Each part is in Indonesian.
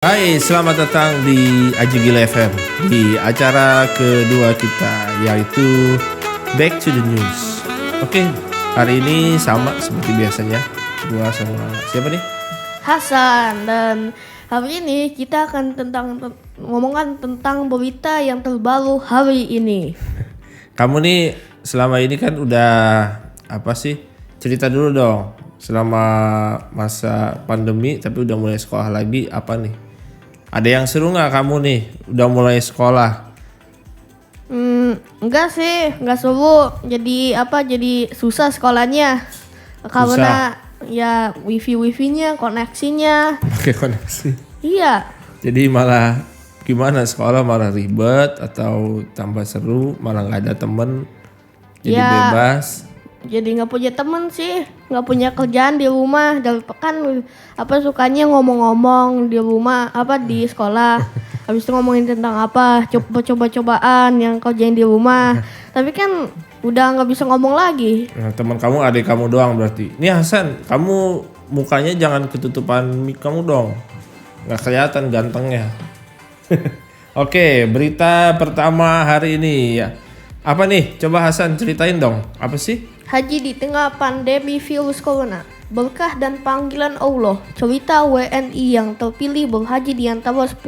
Hai, selamat datang di Aji Gila FM di acara kedua kita yaitu Back to the News. Oke, hari ini sama seperti biasanya gua sama siapa nih? Hasan, dan hari ini kita akan ngomongkan tentang berita yang terbaru hari ini. Kamu nih selama ini kan udah apa sih? Cerita dulu dong. Selama masa pandemi tapi udah mulai sekolah lagi apa nih? Ada yang seru nggak kamu nih udah mulai sekolah? Enggak sih, enggak seru. Jadi susah sekolahnya. Karena ya wifi-nya, koneksinya. Pakai koneksi. Iya. Jadi malah gimana, sekolah malah ribet atau tambah seru, malah nggak ada temen, jadi Ya. bebas. Jadi nggak punya temen sih, nggak punya kerjaan di rumah. Dan kan sukanya ngomong-ngomong di rumah, di sekolah. Habis itu ngomongin tentang coba-cobaan yang kerjain di rumah. Tapi kan udah nggak bisa ngomong lagi. Nah, teman kamu adik kamu doang berarti. Nih Hasan, kamu mukanya jangan ketutupan mic kamu dong, nggak kelihatan gantengnya. Oke, berita pertama hari ini ya. Apa nih? Coba Hasan ceritain dong. Apa sih? Haji di tengah pandemi virus corona, berkah dan panggilan Allah. Cerita WNI yang terpilih berhaji di antara 10.000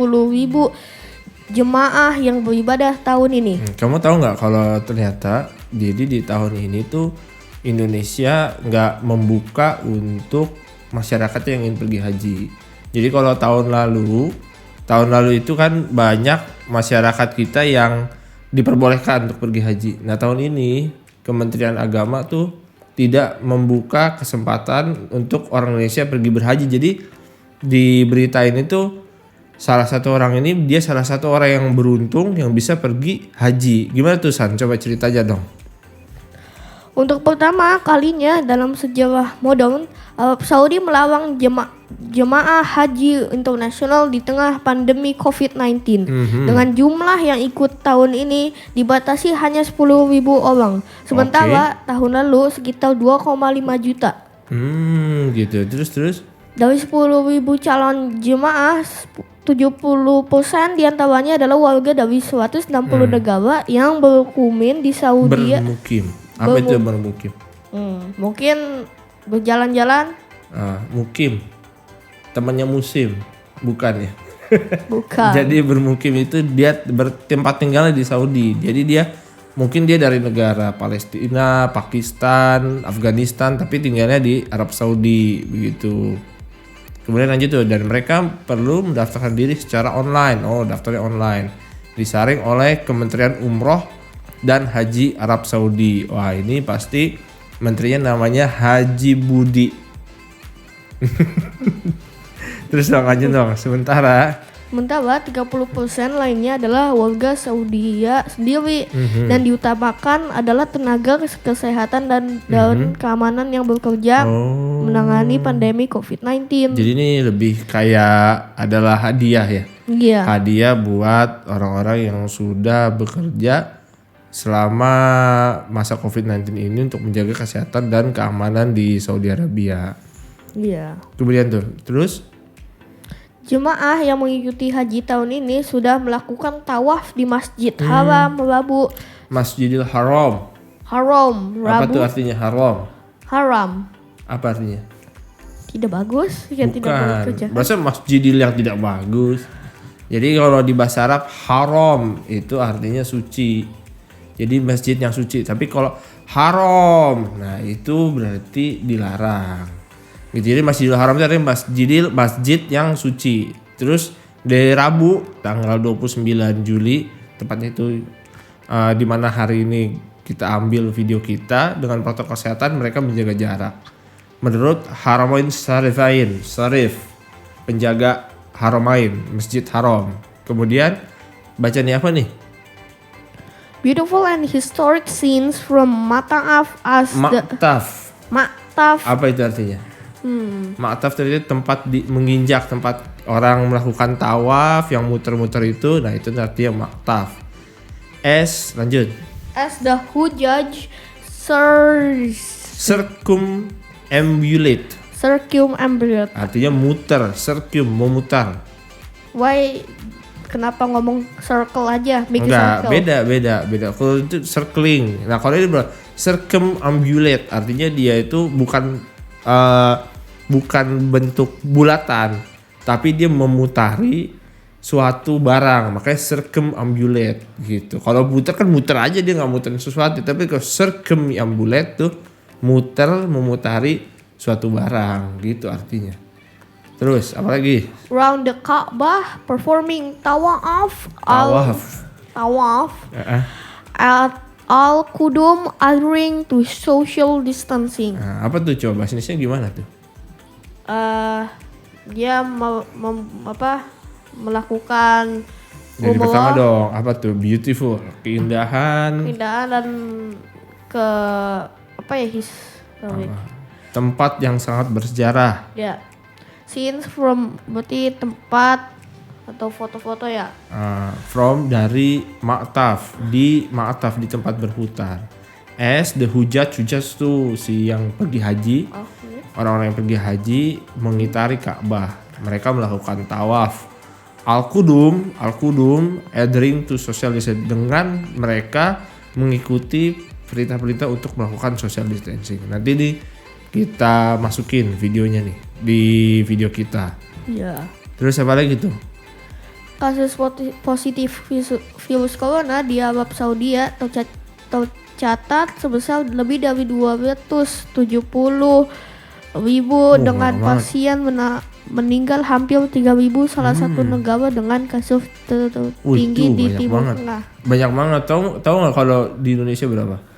jemaah yang beribadah tahun ini. Kamu tahu nggak kalau ternyata jadi di tahun ini tuh Indonesia nggak membuka untuk masyarakat yang ingin pergi haji. Jadi kalau tahun lalu itu kan banyak masyarakat kita yang diperbolehkan untuk pergi haji. Nah tahun ini Kementerian Agama tuh tidak membuka kesempatan untuk orang Indonesia pergi berhaji. Jadi di berita ini tuh salah satu orang ini dia salah satu orang yang beruntung yang bisa pergi haji. Gimana tuh San? Coba cerita aja dong. Untuk pertama kalinya dalam sejarah modern, Arab Saudi melarang jemaah haji internasional di tengah pandemi COVID-19. Dengan jumlah yang ikut tahun ini dibatasi hanya 10.000 orang. Sementara tahun lalu sekitar 2,5 juta. Gitu. Terus? Dari 10.000 calon jemaah, 70% diantaranya adalah warga dari 160 negara yang bermukim di Saudi. Bermukim. Apa itu bermukim? Mungkin berjalan-jalan. Mukim. Temannya musim, bukan ya? Bukan. Jadi bermukim itu dia bertempat tinggalnya di Saudi. Jadi mungkin dia dari negara Palestina, Pakistan, Afghanistan, tapi tinggalnya di Arab Saudi begitu. Kemudian lanjut tuh, dan mereka perlu mendaftarkan diri secara online. Daftarnya online. Disaring oleh Kementerian Umroh dan Haji Arab Saudi. Wah, ini pasti menterinya namanya Haji Budi. Terus lanjut dong. Sementara 30% lainnya adalah warga Saudi sendiri. Dan diutamakan adalah tenaga kesehatan dan keamanan yang bekerja menangani pandemi COVID-19. Jadi ini lebih kayak adalah hadiah ya. Iya. Hadiah buat orang-orang yang sudah bekerja selama masa COVID-19 ini untuk menjaga kesehatan dan keamanan di Saudi Arabia. Iya. Kemudian tuh, terus Jemaah yang mengikuti haji tahun ini sudah melakukan tawaf di Masjid Haram Rabu. Masjidil Haram. Haram Rabu. Apa tuh artinya haram? Haram. Apa artinya? Tidak bagus, yang tidak boleh kerja. Bahasa masjidil yang tidak bagus. Jadi kalau di bahasa Arab haram itu artinya suci. Jadi masjid yang suci. Tapi kalau haram, nah itu berarti dilarang. Jadi Masjidil Haram itu artinya masjid yang suci. Terus dari Rabu tanggal 29 Juli tepatnya itu di mana hari ini kita ambil video kita dengan protokol kesehatan, mereka menjaga jarak. Menurut Haramain Syarif, penjaga Haramain, Masjid Haram. Kemudian baca nih apa nih? Beautiful and historic scenes from Mata'af Maktaf. Apa itu artinya? Maktaf itu tempat menginjak, tempat orang melakukan tawaf yang muter-muter itu. Nah itu artinya maktaf. Lanjut. As the Hujjaj circumambulate. Circumambulate. Artinya muter, memutar. Why? Kenapa ngomong circle aja? Big Enggak, circle. beda. Kalau itu circling. Nah, kalau ini circumambulate, artinya dia itu bukan bentuk bulatan, tapi dia memutari suatu barang, makanya circumambulate gitu. Kalau muter kan muter aja, dia nggak muterin sesuatu, tapi kalau circumambulate tuh memutari suatu barang gitu artinya. Terus apa lagi? Round the Ka'bah performing tawaf. At Al-Qudum adhering to social distancing. Nah, apa tuh, coba bahasa Indonesia gimana tuh? Dia melakukan Jadi pertama dong, apa tuh? Beautiful, keindahan dan ke tempat yang sangat bersejarah. ya. Scenes from berarti tempat atau foto-foto ya. Dari Ma'taf di tempat berputar. As the hujjaj tuh si yang pergi haji. Orang-orang yang pergi haji mengitari Ka'bah. Mereka melakukan tawaf. Al-Qudum adhering to social distancing, dengan mereka mengikuti perintah-perintah untuk melakukan social distancing. Nanti kita masukin videonya nih di video kita. Iya. Terus apa lagi tuh? Kasus positif virus corona di Arab Saudi tercatat sebesar lebih dari 270.000 dengan pasien meninggal hampir 3.000, salah satu negara dengan kasus tertinggi di Timur Tengah. Banyak banget. Tahu nggak kalau di Indonesia berapa?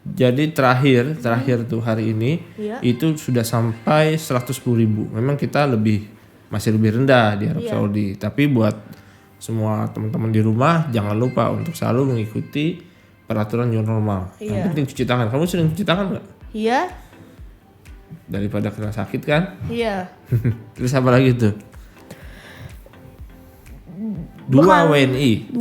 Jadi terakhir tuh hari ini itu sudah sampai 110.000. Memang kita masih lebih rendah di Arab Saudi. Tapi buat semua teman-teman di rumah jangan lupa untuk selalu mengikuti peraturan new normal. Yang penting cuci tangan. Kamu sering cuci tangan nggak? Iya. Daripada kena sakit kan? Iya. Terus apa lagi tuh? Dua WNI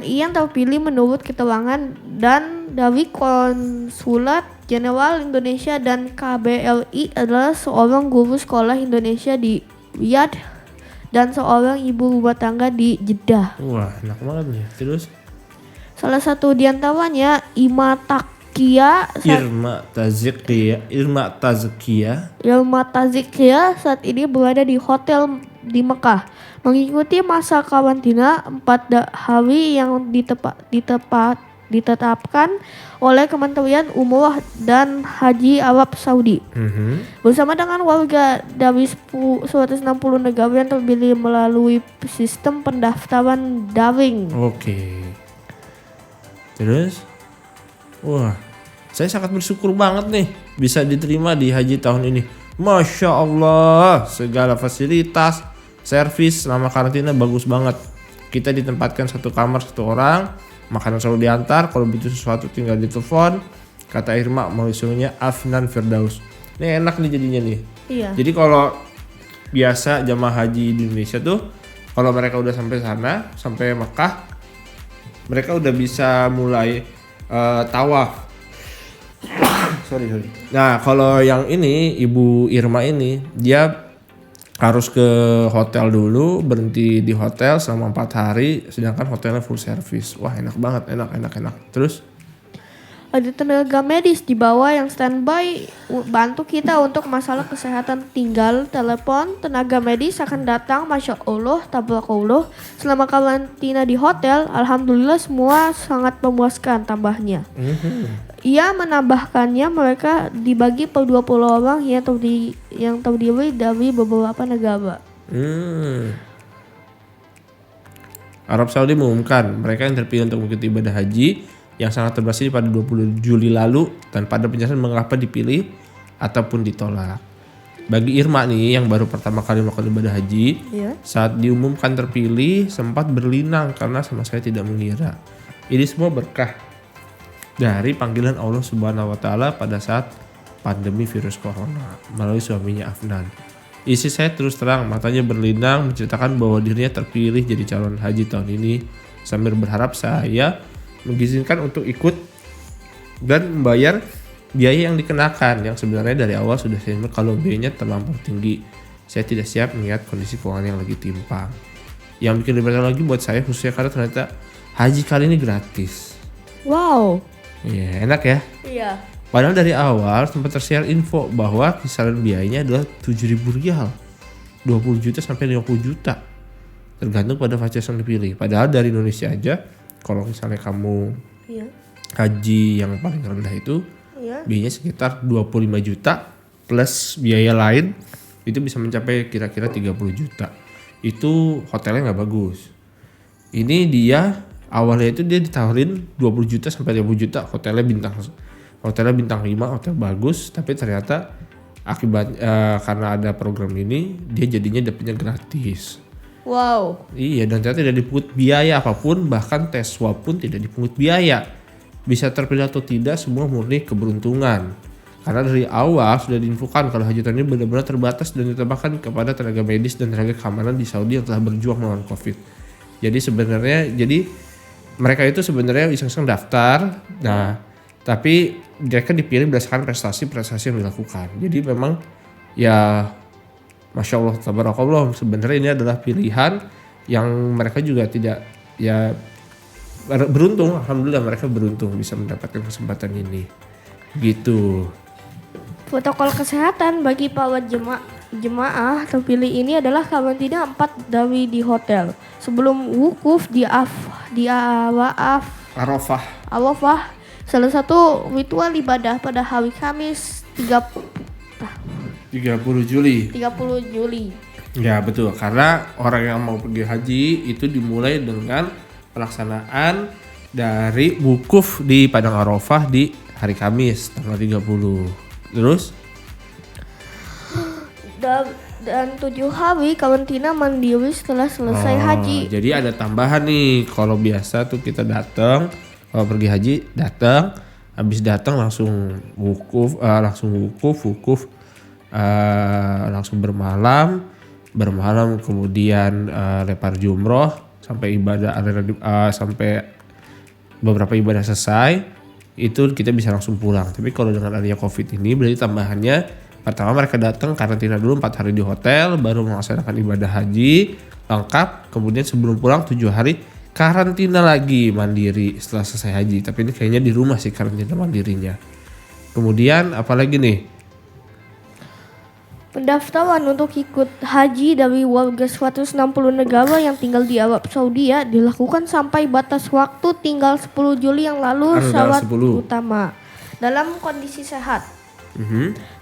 yang terpilih menurut keterangan dan dari Konsulat Jenderal Indonesia dan KBRI adalah seorang guru sekolah Indonesia di Riyadh dan seorang ibu rumah tangga di Jeddah. Wah, enak banget nih. Terus? Salah satu diantaranya Irma Tazkiyah saat ini berada di hotel di Mekah mengikuti masa karantina 4 hari yang ditetapkan oleh Kementerian Umroh dan Haji Arab Saudi. Bersama dengan warga dari 160 negara yang terpilih melalui sistem pendaftaran daring. Oke. Terus? Wah, saya sangat bersyukur banget nih bisa diterima di haji tahun ini. Masya Allah, segala fasilitas, servis selama karantina bagus banget. Kita ditempatkan satu kamar 1 orang, makanan selalu diantar, kalau butuh sesuatu tinggal ditelepon. Kata Irma malusunya Afnan Firdaus. Ini enak nih jadinya nih. Iya. Jadi kalau biasa jamaah haji di Indonesia tuh, kalau mereka udah sampai sana, sampai Mekah, mereka udah bisa mulai tawaf. Sorry. Nah, kalau yang ini Ibu Irma ini dia harus ke hotel dulu, berhenti di hotel selama 4 hari, sedangkan hotelnya full service. Wah, enak banget, enak. Terus ada tenaga medis di bawah yang standby bantu kita untuk masalah kesehatan. Tinggal telepon, tenaga medis akan datang. Masya Allah, tabarakallah. Selama karantina di hotel, alhamdulillah semua sangat memuaskan, tambahnya. Ia menambahkannya mereka dibagi per 20 orang yang terdiri dari beberapa negara. Arab Saudi mengumumkan mereka yang terpilih untuk mengikuti ibadah haji yang sangat terbatas pada 20 Juli lalu tanpa ada penjelasan mengapa dipilih ataupun ditolak. Bagi Irma nih yang baru pertama kali melakukan ibadah haji, saat diumumkan terpilih sempat berlinang karena sama sekali tidak mengira. Ini semua berkah dari panggilan Allah Subhanahu wa taala pada saat pandemi virus corona melalui suaminya Afnan. Isi saya terus terang matanya berlinang menceritakan bahwa dirinya terpilih jadi calon haji tahun ini sambil berharap saya mengizinkan untuk ikut dan membayar biaya yang dikenakan yang sebenarnya dari awal sudah saya kalau biayanya terlampau tinggi. Saya tidak siap melihat kondisi keuangan yang lagi timpang. yang bikin lebih berat lagi buat saya khususnya karena ternyata haji kali ini gratis. Wow. Iya, enak ya. Iya. Padahal dari awal sempat tersiar info bahwa kisaran biayanya adalah 7.000 rial, 20 juta sampai 50 juta, tergantung pada fasilitas yang dipilih. Padahal dari Indonesia aja, kalau misalnya kamu Iya. haji yang paling rendah itu Iya. biayanya sekitar 25 juta plus biaya lain itu bisa mencapai kira-kira 30 juta. Itu hotelnya nggak bagus. Ini dia awalnya itu dia ditawarin 20 juta sampai 30 juta hotelnya bintang 5, hotel bagus, tapi ternyata akibat karena ada program ini dia jadinya dapetnya gratis. Wow. Iya, dan ternyata tidak dipungut biaya apapun, bahkan tes swab pun tidak dipungut biaya. Bisa terpilih atau tidak semua murni keberuntungan. Karena dari awal sudah diinfokan kalau haji tahun ini benar-benar terbatas dan ditambahkan kepada tenaga medis dan tenaga keamanan di Saudi yang telah berjuang melawan Covid. Jadi sebenarnya mereka itu sebenarnya iseng-iseng daftar. Nah, tapi mereka dipilih berdasarkan prestasi yang dilakukan. Jadi memang ya Masya Allah, tabarakallah, sebenarnya ini adalah pilihan yang mereka juga tidak ya beruntung. Alhamdulillah mereka beruntung bisa mendapatkan kesempatan ini. Gitu. Protokol kesehatan bagi para jemaah terpilih ini adalah karantina 4 hari di hotel sebelum wukuf di Arafah, salah satu ritual ibadah pada hari Kamis 30 Juli. Ya betul, karena orang yang mau pergi haji itu dimulai dengan pelaksanaan dari wukuf di Padang Arafah di hari Kamis tanggal 30. Terus? Dan 7 hari karantina mandiri setelah selesai haji. Jadi ada tambahan nih, kalau biasa tuh kita datang, kalau pergi haji datang, habis datang langsung wukuf, langsung bermalam kemudian lepar jumroh sampai sampai beberapa ibadah selesai. Itu kita bisa langsung pulang. Tapi kalau dengan adanya Covid ini berarti tambahannya pertama mereka datang karantina dulu 4 hari di hotel, baru melaksanakan ibadah haji lengkap, kemudian sebelum pulang 7 hari karantina lagi mandiri setelah selesai haji. Tapi ini kayaknya di rumah sih karantina mandirinya. Kemudian apalagi nih? Pendaftaran untuk ikut haji dari warga 160 negara yang tinggal di Arab Saudi ya dilakukan sampai batas waktu tinggal 10 Juli yang lalu syarat utama dalam kondisi sehat.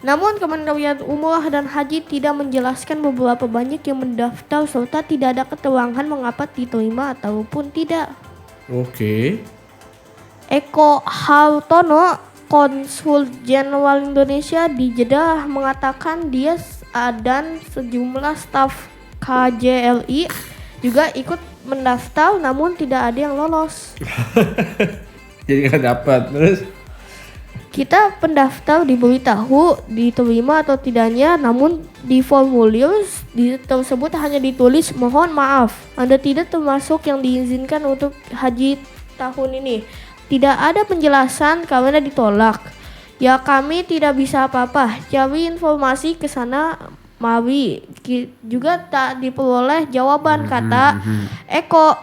Namun Kementerian Umrah dan Haji tidak menjelaskan beberapa banyak yang mendaftar serta tidak ada keterangan mengapa diterima ataupun tidak. Oke. Eko Hartono, Konsul Jenderal Indonesia di Jeddah mengatakan dia dan sejumlah staf KJLI juga ikut mendaftar namun tidak ada yang lolos. Jadi nggak dapat. Terus? Kita pendaftar diberitahu diterima atau tidaknya, namun di formulir tersebut hanya ditulis mohon maaf Anda tidak termasuk yang diizinkan untuk haji tahun ini. Tidak ada penjelasan karena ditolak. Ya kami tidak bisa apa-apa. Cari informasi ke sana mari. Juga tak diperoleh jawaban kata Eko.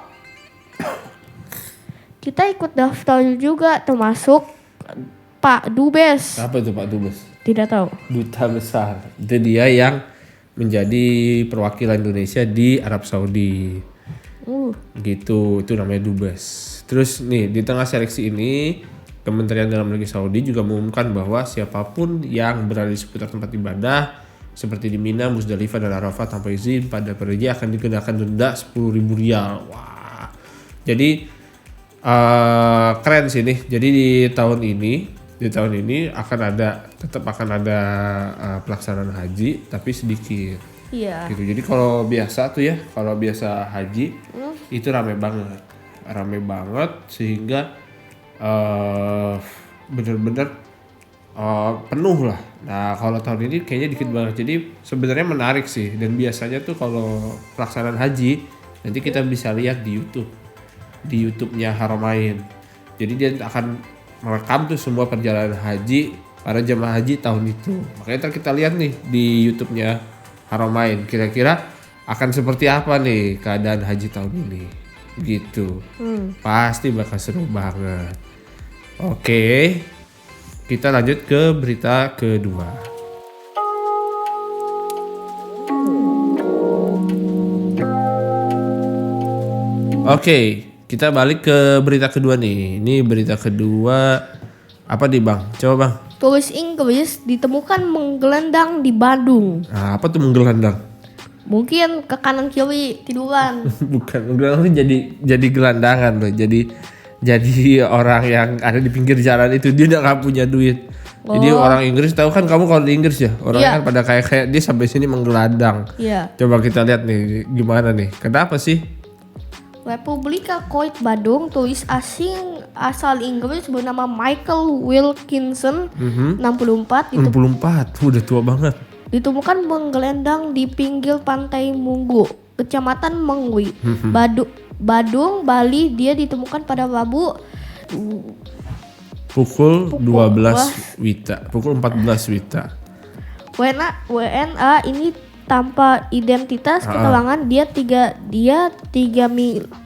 Kita ikut daftar juga termasuk Pak Dubes. Apa itu Pak Dubes? Tidak tahu. Duta besar. Itu dia yang menjadi perwakilan Indonesia di Arab Saudi. Gitu, itu namanya Dubes. Terus nih di tengah seleksi ini Kementerian Dalam Negeri Saudi juga mengumumkan bahwa siapapun yang berada di seputar tempat ibadah seperti di Mina, Musdalifah dan Arafah tanpa izin pada periode akan dikenakan denda 10.000 rial. Wah. Jadi keren sih nih. Jadi di tahun ini tetap akan ada pelaksanaan haji tapi sedikit. Iya. Gitu. Jadi kalau biasa haji itu rame banget sehingga benar-benar penuh lah. Nah kalau tahun ini kayaknya dikit banget. Jadi sebenarnya menarik sih, dan biasanya tuh kalau pelaksanaan haji nanti kita bisa lihat di YouTube-nya Haramain. Jadi dia akan merekam tuh semua perjalanan haji para jemaah haji tahun itu. Makanya ntar kita lihat nih di YouTube-nya Haramain kira-kira akan seperti apa nih keadaan haji tahun ini gitu. Pasti bakal seru banget. Oke, kita lanjut ke berita kedua. Oke, kita balik ke berita kedua nih. Ini berita kedua apa nih Bang? Coba Bang. Turis Inggris ditemukan menggelendang di Bandung. Nah, apa tuh menggelandang? Mungkin ke kanan kiri tiduran. Bukan, menggelandang tuh jadi gelandangan loh. Jadi orang yang ada di pinggir jalan itu dia nggak punya duit. Jadi orang Inggris, tahu kan kamu kalau di Inggris ya, orangnya kan pada kayak dia sampai sini menggelandang. Iya. Coba kita lihat nih gimana nih. Kenapa sih? Republika Kuwait Bandung, turis asing asal Inggris bernama Michael Wilkinson, 64, 64, udah tua banget. ditemukan menggelendang di pinggir pantai Munggu, Kecamatan Mengwi, Badung, Bali. Dia ditemukan pada Rabu pukul 12 WITA, pukul 14 WITA. WNA ini tanpa identitas keterangan. Dia tiga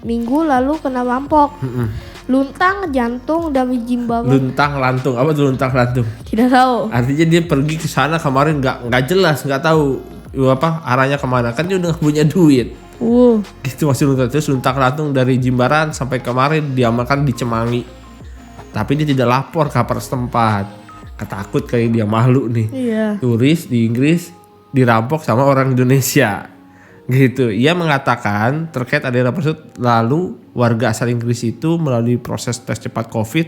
minggu lalu kena rampok. Luntang jantung dari Jimbaran. Luntang lantung, apa tuh luntang lantung? Tidak tahu. Artinya dia pergi ke sana kemarin nggak jelas, nggak tahu apa arahnya kemana, kan dia udah nggak punya duit. Gitu masih luntang. Terus luntang lantung dari Jimbaran sampai kemarin diamankan di Cemangi, tapi dia tidak lapor ke aparat setempat. Ketakut kayak dia malu nih. Iya. Turis di Inggris dirampok sama orang Indonesia gitu. Ia mengatakan terkait adanya laporan lalu warga asal Inggris itu melalui proses tes cepat COVID,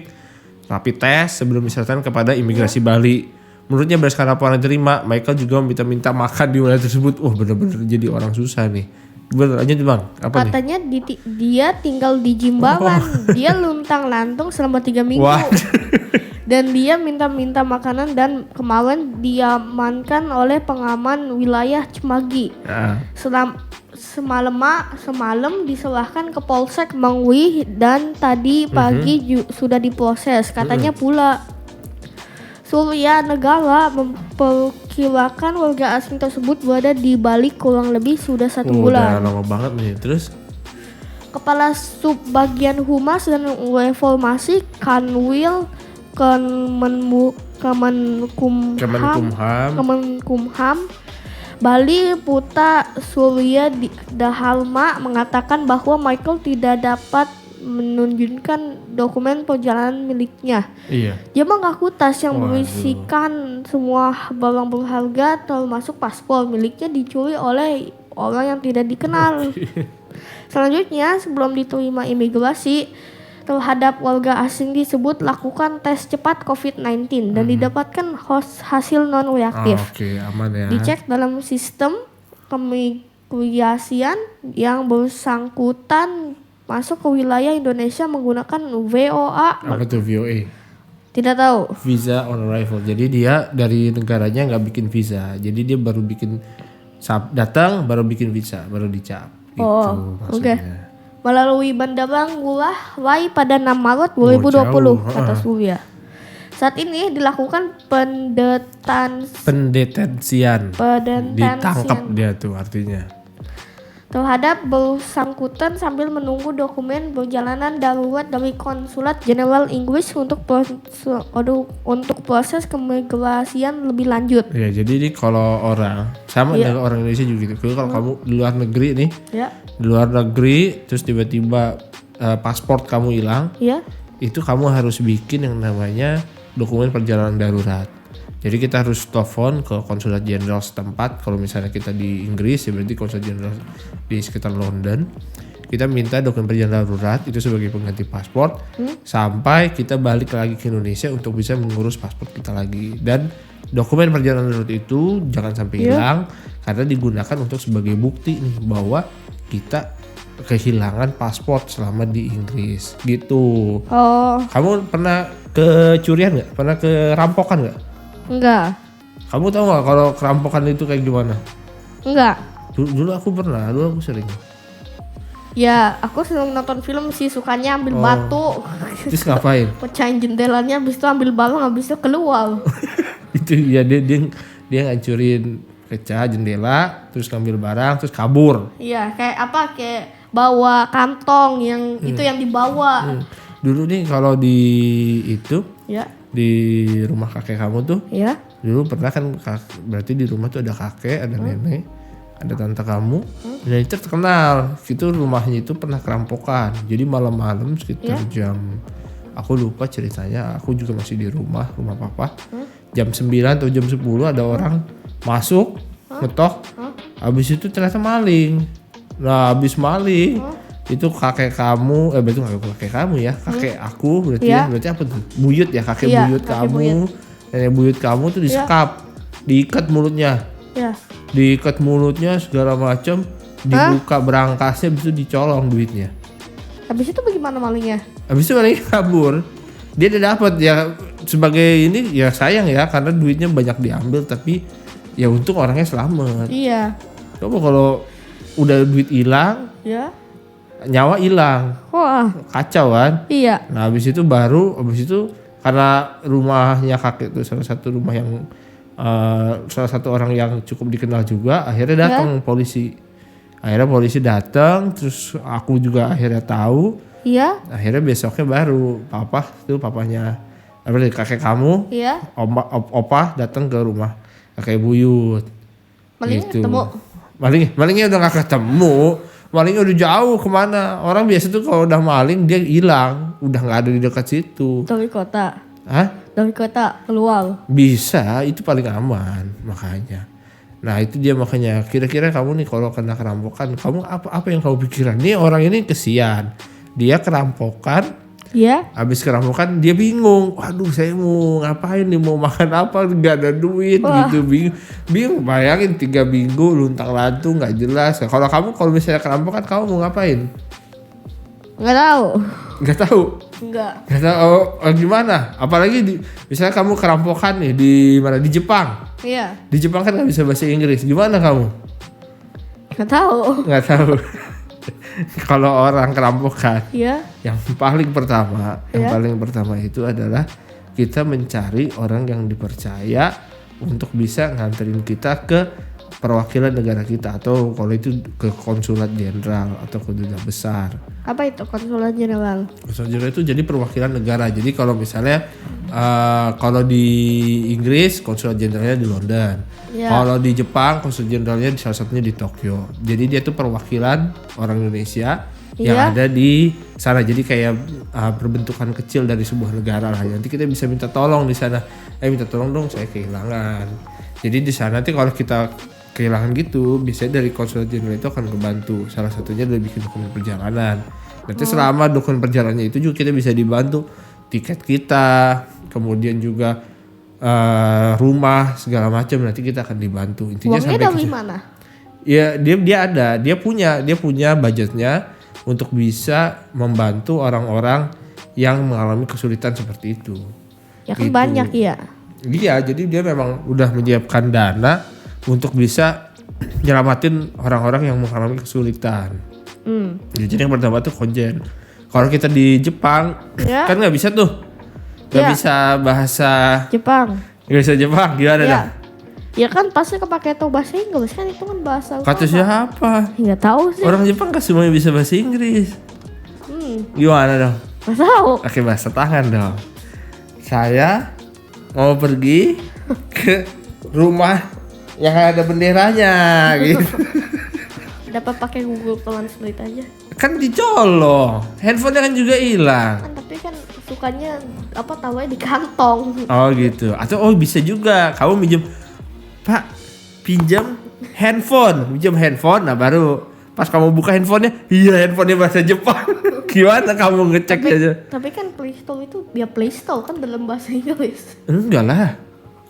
rapid test sebelum diserahkan kepada imigrasi Bali. Menurutnya berdasarkan laporan yang diterima, Michael juga meminta makan di wilayah tersebut. Wah, benar-benar jadi orang susah nih. Bener aja Bang, apa katanya nih? Dia tinggal di Jimbaran. Dia luntang lantung selama 3 minggu. Wah. Dan dia minta makanan dan kemarin diamankan oleh pengaman wilayah Cemagi. Semalam diserahkan ke Polsek Mengwi dan tadi pagi sudah diproses. Katanya pula Surya Negara memperkirakan warga asing tersebut berada di Bali kurang lebih sudah 1 bulan. Udah lama banget nih. Terus Kepala Subbagian Humas dan Reformasi Kanwil Kemenkumham Bali Puta Surya Dahalma mengatakan bahwa Michael tidak dapat menunjukkan dokumen perjalanan miliknya. iya. Dia mengaku tas yang berisikan semua barang berharga termasuk paspor miliknya dicuri oleh orang yang tidak dikenal. Selanjutnya, sebelum diterima imigrasi terhadap warga asing disebut lakukan tes cepat COVID-19 dan didapatkan hasil non-reaktif. Oke, aman ya. Dicek dalam sistem keimigrasian yang bersangkutan masuk ke wilayah Indonesia menggunakan VOA. Apa tuh VOA? Tidak tahu. Visa on arrival. Jadi dia dari negaranya nggak bikin visa. Jadi dia baru bikin datang baru bikin visa, baru dicap. Gitu maksudnya. Melalui Bandara Ngurah Rai pada 6 Maret 2020 kata Surya. Saat ini dilakukan pendetensian. Ditangkap dia tuh artinya. Terhadap bersangkutan sambil menunggu dokumen perjalanan darurat dari Konsulat Jenderal Inggris untuk proses keimigrasian lebih lanjut. Ya, jadi ini kalau orang sama dengan orang Indonesia juga gitu. Kalau kamu di luar negeri nih, di luar negeri terus tiba-tiba paspor kamu hilang, itu kamu harus bikin yang namanya dokumen perjalanan darurat. Jadi kita harus telepon ke konsulat jenderal setempat. Kalau misalnya kita di Inggris ya berarti konsulat jenderal di sekitar London. Kita minta dokumen perjalanan darurat itu sebagai pengganti paspor sampai kita balik lagi ke Indonesia untuk bisa mengurus paspor kita lagi. Dan dokumen perjalanan darurat itu jangan sampai hilang karena digunakan untuk sebagai bukti nih bahwa kita kehilangan paspor selama di Inggris gitu. Kamu pernah kecurian nggak? Pernah kerampokan nggak? Enggak. Kamu tahu nggak kalau kerampokan itu kayak gimana? Enggak. Dulu aku pernah, dulu aku sering. Ya, aku sering nonton film sih, sukanya ambil batu. Terus ngapain? Pecahin jendelanya, habis itu ambil barang, habis itu keluar. Itu ya dia ngancurin pecah jendela, terus ngambil barang, terus kabur. Iya, kayak bawa kantong yang itu yang dibawa. Dulu nih kalau di itu Ya. di rumah kakek kamu tuh, Ya. dulu pernah kan berarti di rumah tuh ada kakek, ada nenek, ada tante kamu, dan itu terkenal. Itu rumahnya itu pernah kerampokan. Jadi malam-malam sekitar jam, aku lupa ceritanya, aku juga masih di rumah papa. Jam 9 atau jam 10 ada orang masuk, ngetok, habis itu ternyata maling. Nah habis maling, itu kakek kamu, berarti kakek kamu ya, kakek aku berarti ya, berarti apa tuh? Buyut ya, kakek buyut kakek kamu, buyut. nenek buyut kamu tuh disekap, diikat mulutnya. Ya. Diikat mulutnya segala macam, dibuka berangkasnya, habis itu dicolong duitnya. Habis itu bagaimana malingnya? Habis itu malingnya kabur. Dia udah dapat ya, sebagai ini ya sayang ya karena duitnya banyak diambil, tapi ya untung orangnya selamat. Iya. Coba kalau udah duit hilang, Ya. nyawa hilang, Wah. kacau kan? Iya. Nah habis itu karena rumahnya kakek itu salah satu rumah yang salah satu orang yang cukup dikenal juga, akhirnya datang polisi. Akhirnya polisi datang, terus aku juga akhirnya tahu. Iya. Akhirnya besoknya baru papanya kakek kamu, Iya. opa datang ke rumah kakek buyut. Malingnya Gitu. ketemu. Malingnya udah gak ketemu, malingnya udah jauh kemana. Orang biasa tuh kalau udah maling dia hilang, udah nggak ada di dekat situ. Dari kota. Hah? Dari kota keluar. Bisa, itu paling aman makanya. Nah itu dia makanya, kira-kira kamu nih kalau kena kerampokan, kamu apa yang kamu pikiran? Nih orang ini kesian, dia kerampokan, Iya. habis kerampokan dia bingung, waduh saya mau ngapain nih, mau makan apa, nggak ada duit. Gitu, bingung, bayangin 3 minggu luntang lantung nggak jelas. Kalau kamu kalau misalnya kerampokan kamu mau ngapain? Nggak tahu. Nggak tahu. Nggak tahu gimana? Apalagi misalnya kamu kerampokan nih di mana? Di Jepang. Iya. Di Jepang kan nggak bisa bahasa Inggris. Gimana kamu? Nggak tahu. Nggak tahu. Kalau orang kerampokan, Iya. yang paling pertama itu adalah kita mencari orang yang dipercaya untuk bisa nganterin kita ke perwakilan negara kita, atau kalau itu ke konsulat jenderal atau ke duta besar. Apa itu konsulat jenderal? Konsulat jenderal itu jadi perwakilan negara. Jadi kalau misalnya kalau di Inggris konsulat jenderalnya di London. Ya. Kalau di Jepang konsulat jenderalnya salah satunya di Tokyo. Jadi dia tuh perwakilan orang Indonesia yang ada di sana. Jadi kayak perbentukan kecil dari sebuah negara lah. Nanti kita bisa minta tolong di sana. Minta tolong dong, saya kehilangan. Jadi di sana nanti kalau kita kehilangan gitu, biasanya dari konsulat jenderal itu akan kebantu. Salah satunya adalah bikin dokumen perjalanan. Nanti selama dokumen perjalanannya itu juga kita bisa dibantu tiket kita, kemudian juga rumah segala macam, nanti kita akan dibantu. Intinya Uangnya dari mana? Ya dia punya budgetnya untuk bisa membantu orang-orang yang mengalami kesulitan seperti itu. Ya kan Gitu. banyak ya. Iya, jadi dia memang udah menyiapkan dana untuk bisa nyelamatin orang-orang yang mengalami kesulitan. Jadi yang pertama tuh konjen. Kalau kita di Jepang kan nggak bisa tuh, nggak bisa bahasa Jepang. Nggak bisa Jepang, gimana dah? Ya kan pasti kepake tuh bahasa Inggris, kan itu kan bahasa Kata siapa? Nggak tahu sih. Orang Jepang kan semuanya bisa bahasa Inggris. Gimana dong? Nggak tahu. Pakai bahasa tangan dong. Saya mau pergi ke rumah yang ada benderanya gitu. Dapat pakai Google Translate aja. Kan dicolong, handphonenya kan juga hilang. Kan tapi kan sukanya taruhnya di kantong. Oh gitu. Atau bisa juga kamu minjem, Pak, pinjam handphone. Nah baru pas kamu buka handphonenya, iya handphonenya bahasa Jepang. Gimana kamu ngecek aja? Tapi kan Play Store itu Play Store kan dalam bahasa Inggris. Enggak lah.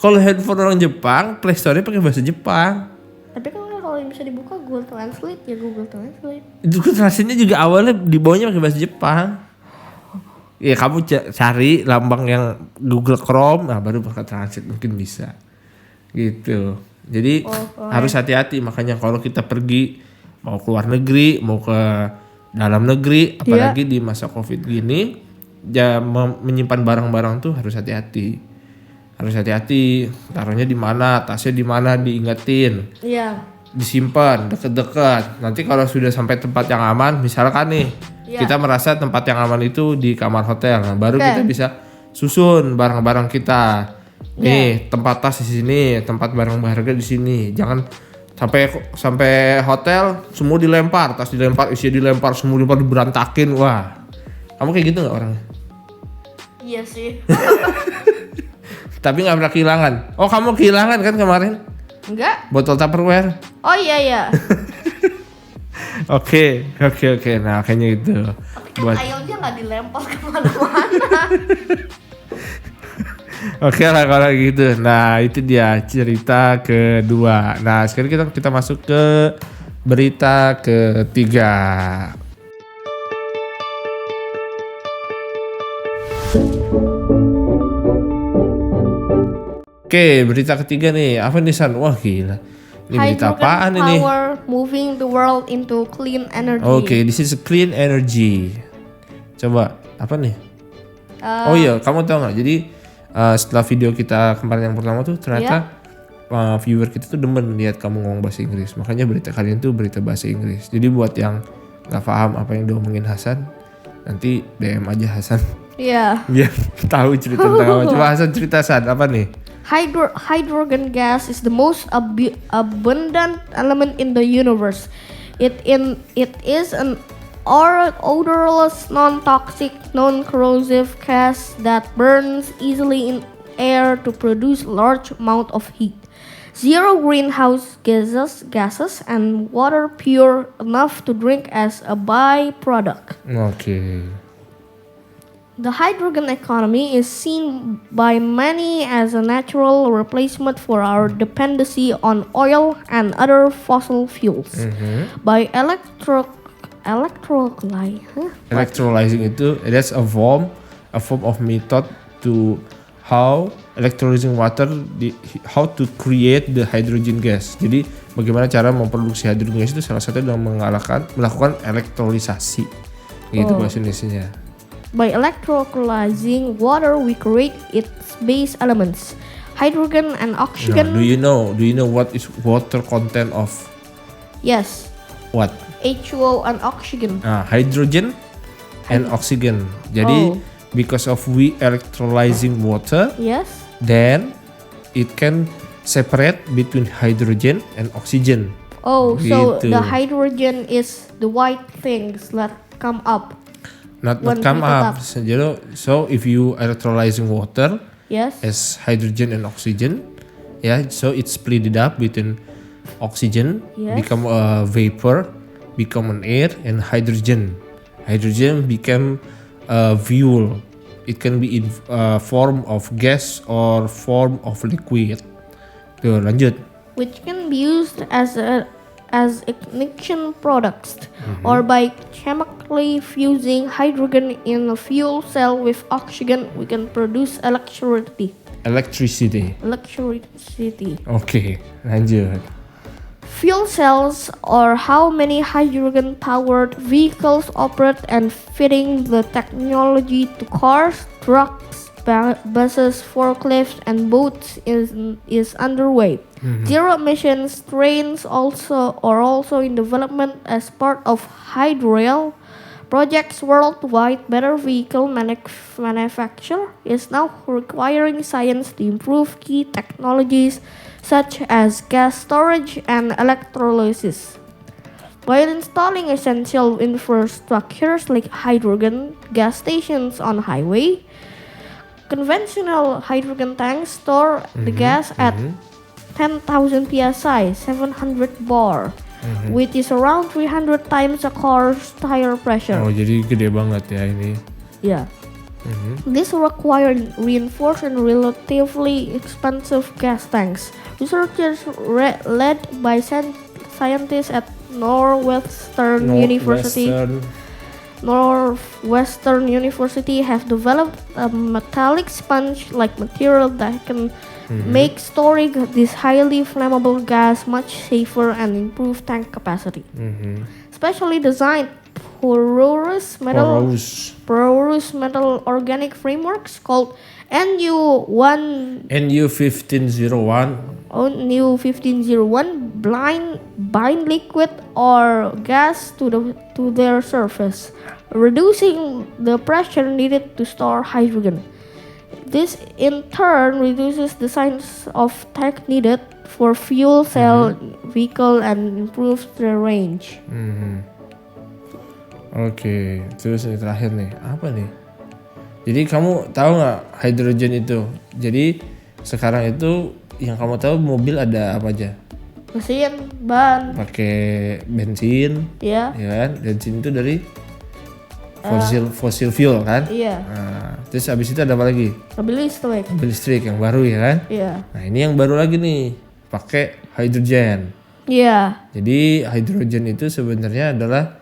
Kalau handphone orang Jepang, Play Store-nya pakai bahasa Jepang. Tapi kan kalau yang bisa dibuka Google Translate ya Google Translate. Itu translate-nya juga awalnya dibawanya pakai bahasa Jepang. Ya kamu cari lambang yang Google Chrome, nah baru pakai translate mungkin bisa. Gitu. Jadi harus hati-hati, makanya kalau kita pergi mau keluar negeri, mau ke dalam negeri, apalagi di masa Covid gini, menyimpan barang-barang tuh harus hati-hati. harus hati-hati. Taruhnya di mana, tasnya di mana, diingetin, Iya. disimpan deket-deket. Nanti kalau sudah sampai tempat yang aman, misalkan nih kita merasa tempat yang aman itu di kamar hotel, nah, baru kita bisa susun barang-barang kita. Nih tempat tas di sini, tempat barang berharga di sini. Jangan sampai hotel semua dilempar, tas dilempar, isi dilempar, semua dilempar, diberantakin. Wah, kamu kayak gitu nggak orangnya? Iya sih. Tapi nggak pernah kehilangan. Oh, kamu kehilangan kan kemarin? Enggak? Botol Tupperware? Oh iya. Oke. Nah, kayaknya itu. Kan ayamnya nggak dilempar kemana-mana. Oke lah kalau gitu. Nah, itu dia cerita kedua. Nah, sekarang kita masuk ke berita ketiga. Oke, berita ketiga nih. Apa nih, San? Wah, gila. Ini berita apaan ini? Power moving the world into clean energy. Oke, this is clean energy. Coba, apa nih? Oh iya, kamu tahu nggak? Jadi setelah video kita kemarin yang pertama tuh ternyata viewer kita tuh demen lihat kamu ngomong bahasa Inggris. Makanya berita kalian tuh berita bahasa Inggris. Jadi buat yang nggak paham apa yang diomongin Hasan, nanti DM aja Hasan. Iya. Biar tahu cerita tentang apa. Coba Hasan cerita, San, apa nih? Hydrogen gas is the most abundant element in the universe. It is an odorless, non-toxic, non-corrosive gas that burns easily in air to produce large amount of heat. Zero greenhouse gases and water pure enough to drink as a byproduct. Oke. The hydrogen economy is seen by many as a natural replacement for our dependency on oil and other fossil fuels. By Electrolyzing itu that's a form of method to how electrolyzing water how to create the hydrogen gas. Jadi bagaimana cara memproduksi hydrogen gas itu salah satu dengan melakukan elektrolisasi. Gitu bahasa Indonesianya. By electrolyzing water, we create its base elements, hydrogen and oxygen. Do you know what is water content of? Yes. What? H2O and oxygen. Hydrogen and oxygen. Jadi because of we electrolyzing water, yes, then it can separate between hydrogen and oxygen. Oh, so gitu. the hydrogen is the white things that come up. Not come up. So if you electrolyzing water, yes, as hydrogen and oxygen, so it's split it up between oxygen, yes, become a vapor, become an air, and hydrogen. Hydrogen become a fuel. It can be in form of gas or form of liquid. Tuh, lanjut. Which can be used as ignition products, or by chemically fusing hydrogen in a fuel cell with oxygen, we can produce electricity. Oke, lanjut. Fuel cells are how many hydrogen-powered vehicles operate, and fitting the technology to cars, trucks, buses, forklifts, and boats is underway. Zero emissions trains are also in development as part of Hydrorail projects worldwide. Better vehicle manufacture is now requiring science to improve key technologies such as gas storage and electrolysis. While installing essential infrastructures like hydrogen gas stations on highway, conventional hydrogen tanks store the gas at 10,000 psi, 700 bar, which is around 300 times a car's tire pressure. Oh, jadi gede banget ya ini. Yeah. This required reinforced and relatively expensive gas tanks. Researchers led by scientists at Northwestern University have developed a metallic sponge-like material that can make storing this highly flammable gas much safer and improve tank capacity. Specially designed porous metal organic frameworks called NU1501. NU1501 bind liquid or gas to their surface, reducing the pressure needed to store hydrogen. This in turn reduces the size of tank needed for fuel cell vehicle and improves the range. Oke, terus yang terakhir nih, apa nih? Jadi kamu tahu nggak hydrogen itu? Jadi sekarang itu yang kamu tahu mobil ada apa aja? Mesin, ban. Pakai bensin, ya kan? Bensin itu dari fossil fuel kan? Iya. Nah, terus abis itu ada apa lagi? Mobil listrik. Mobil listrik yang baru ya kan? Iya. Nah ini yang baru lagi nih, pakai hydrogen. Iya. Jadi hydrogen itu sebenarnya adalah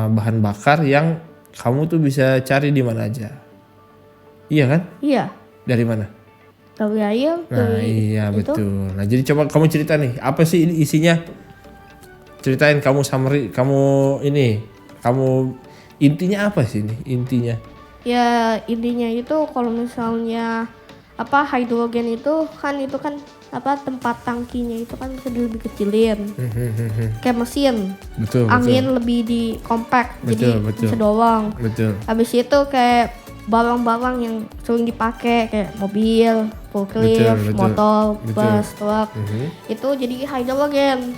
bahan bakar yang kamu tuh bisa cari di mana aja. Iya kan? Iya. Dari mana? Dari air. Nah iya betul. Nah jadi coba kamu cerita nih, apa sih ini isinya? Ceritain kamu summary, kamu intinya apa sih ini intinya? Ya intinya itu kalau misalnya hidrogen itu kan tempat tangkinya itu kan bisa lebih kecilin. Kayak mesin. Betul. Angin lebih di compact jadi bisa doang. Betul. Habis itu kayak barang-barang yang sering dipakai kayak mobil, forklift, motor, bus, truk. Itu jadi hidrogen.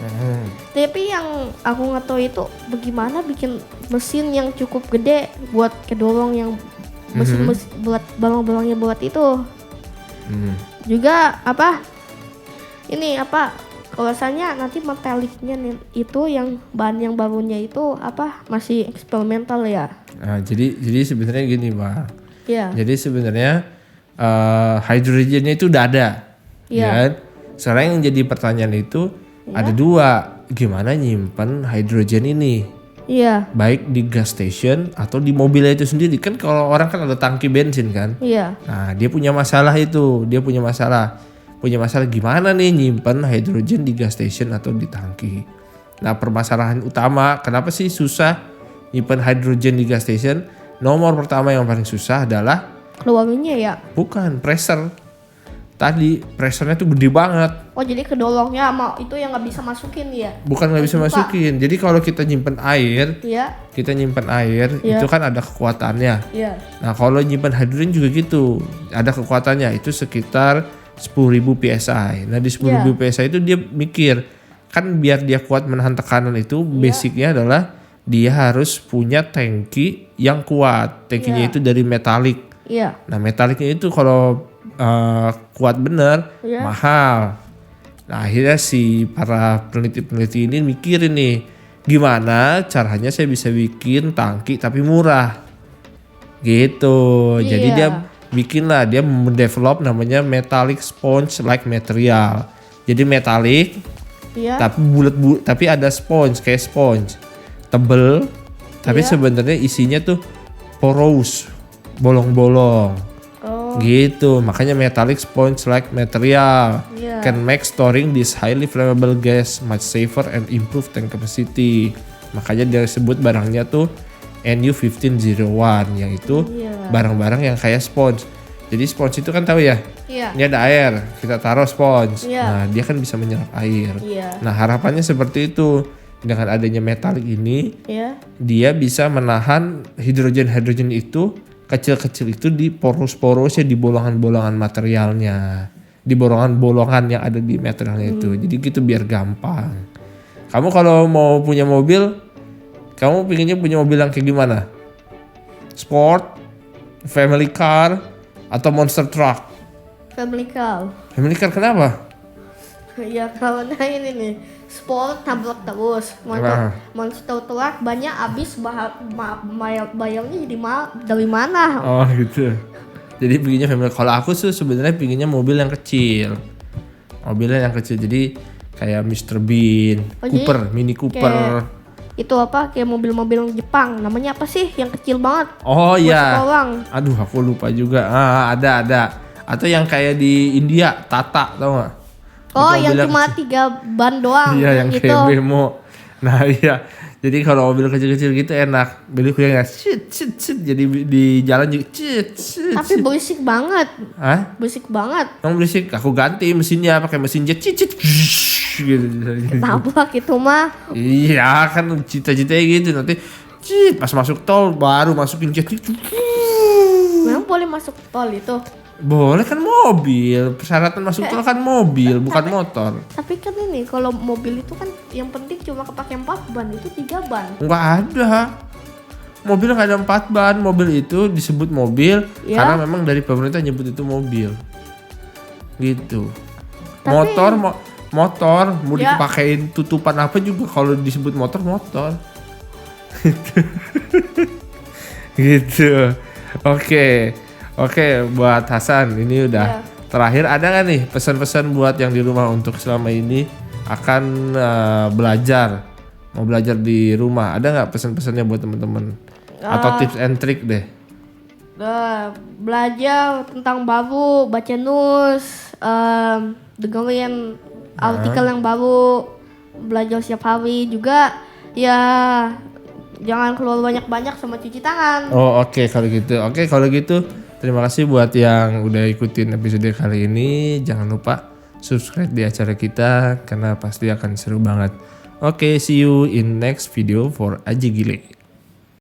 Tapi yang aku nggak tahu itu bagaimana bikin mesin yang cukup gede buat kedorong yang mesin buat barang-barangnya buat itu. Juga kelasannya nanti metaliknya itu yang bahan yang barunya itu masih eksperimental ya. Nah, jadi sebenarnya gini, Mbak. Iya. Jadi sebenarnya hidrogennya itu udah ada. Iya. Kan? Sekarang yang jadi pertanyaan itu ada dua, gimana nyimpan hidrogen ini? Iya. Baik di gas station atau di mobilnya itu sendiri. Kan kalau orang kan ada tangki bensin kan. Iya. Nah dia punya masalah itu. Punya masalah gimana nih nyimpan hidrogen di gas station atau di tangki. Nah permasalahan utama kenapa sih susah nyimpan hidrogen di gas station? Nomor pertama yang paling susah adalah keluarnya ya? Bukan, pressure. Tadi pressurnya tuh gede banget. Oh jadi kedolongnya sama itu yang nggak bisa masukin ya? Bukan nggak bisa masukin. Jadi kalau kita nyimpen air, itu kan ada kekuatannya. Iya. Nah kalau nyimpen hidrogen juga gitu, ada kekuatannya itu sekitar 10.000 psi. Nah di 10.000 psi itu dia mikir kan biar dia kuat menahan tekanan itu basicnya adalah dia harus punya tangki yang kuat. Tangkinya itu dari metalik. Iya. Nah metaliknya itu kalau kuat bener mahal. Nah akhirnya si para peneliti ini mikirin nih gimana caranya saya bisa bikin tangki tapi murah gitu. Jadi dia mendevelop namanya metallic sponge like material. Jadi metalik tapi bulat tapi ada sponge kayak sponge tebel tapi sebenarnya isinya tuh porous, bolong-bolong. Gitu, makanya metallic sponge like material can make storing this highly flammable gas much safer and improve tank capacity. Makanya dia sebut barangnya tuh NU1501 yang itu barang-barang yang kayak sponge. Jadi sponge itu kan tahu ya? Ini ada air, kita taruh sponge. Nah, dia kan bisa menyerap air. Nah, harapannya seperti itu. Dengan adanya metalik ini, dia bisa menahan hidrogen itu kecil-kecil itu di poros-porosnya, di bolongan-bolongan materialnya, di bolongan-bolongan yang ada di materialnya itu. Jadi gitu biar gampang. Kamu kalau mau punya mobil, kamu pinginnya punya mobil yang kayak gimana? Sport, family car, atau monster truck? Family car. Family car kenapa? Ya karena ini nih sport tabrak terus. Monster truck banyak habis bayarnya jadi dari mana? Oh gitu. Jadi pinginnya family. Kalau aku tuh sebenarnya pinginnya mobil yang kecil. Mobilnya yang kecil jadi kayak Mr. Bean, Cooper, Mini Cooper. Itu kayak mobil-mobil Jepang. Namanya apa sih yang kecil banget? Oh iya. Aduh aku lupa juga. Ada. Atau yang kayak di India, Tata tau gak? Oh yang cuma 3 ban doang. Iya yang gitu. kayak bemo. Nah iya. Jadi kalau mobil kecil-kecil gitu enak. Beloknya nggak shit. Jadi di jalan juga shit. Tapi berisik banget. Hah? Berisik banget. Emang berisik? Aku ganti mesinnya pakai mesin jet cit gitu. Tabrak itu mah. Iya kan cita-citanya gitu nanti cit pas masuk tol baru masukin jet. Memang boleh masuk tol itu. Boleh kan mobil, persyaratan masuk tol kan mobil bukan motor. Tapi kan ini kalau mobil itu kan yang penting cuma kepake 4 ban, itu 3 ban. Enggak ada. Mobil nggak ada 4 ban, mobil itu disebut mobil Ya. karena memang dari pemerintah nyebut itu mobil. Gitu. Tapi- Motor mau Ya. dipakein tutupan apa juga kalau disebut motor. Gitu. Oke, buat Hasan ini udah Ya. terakhir. Ada nggak nih pesan-pesan buat yang di rumah untuk selama ini akan belajar, mau belajar di rumah? Ada nggak pesan-pesannya buat teman-teman? Atau tips and trick deh? Belajar tentang baru, baca news, dengerin artikel yang baru, belajar setiap hari juga. Ya jangan keluar banyak-banyak sama cuci tangan. Oh oke kalau gitu terima kasih buat yang udah ikutin episode kali ini. Jangan lupa subscribe di acara kita karena pasti akan seru banget. Oke, see you in next video for Aji Gile.